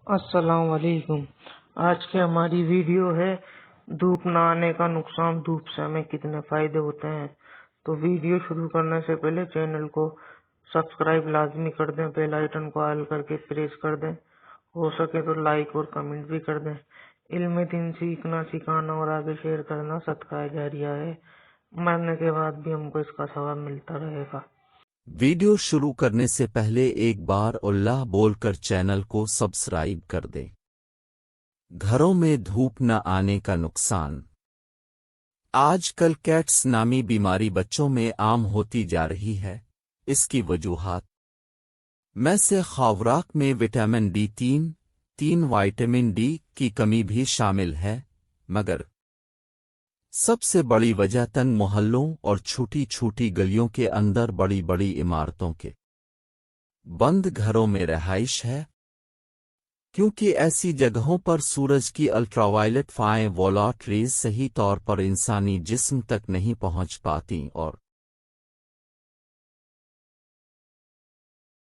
السلام علیکم۔ آج کی ہماری ویڈیو ہے دھوپ نہ آنے کا نقصان، دھوپ سے ہمیں کتنے فائدے ہوتے ہیں۔ تو ویڈیو شروع کرنے سے پہلے چینل کو سبسکرائب لازمی کر دیں، بیل آئیٹن کو آل کر کے پریس کر دیں، ہو سکے تو لائک اور کمنٹ بھی کر دیں۔ علم دین سیکھنا، سکھانا اور آگے شیئر کرنا صدقہ جاریہ ہے، مرنے کے بعد بھی ہم کو اس کا ثواب ملتا رہے گا۔ ویڈیو شروع کرنے سے پہلے ایک بار اللہ بول کر چینل کو سبسکرائب کر دیں۔ گھروں میں دھوپ نہ آنے کا نقصان۔ آج کل کیٹس نامی بیماری بچوں میں عام ہوتی جا رہی ہے۔ اس کی وجوہات میں سے خوراک میں وٹامن D3 وٹامن ڈی کی کمی بھی شامل ہے، مگر سب سے بڑی وجہ تنگ محلوں اور چھوٹی چھوٹی گلیوں کے اندر بڑی بڑی عمارتوں کے بند گھروں میں رہائش ہے، کیونکہ ایسی جگہوں پر سورج کی الٹراوائلٹ فائیں وولٹ ریز صحیح طور پر انسانی جسم تک نہیں پہنچ پاتی اور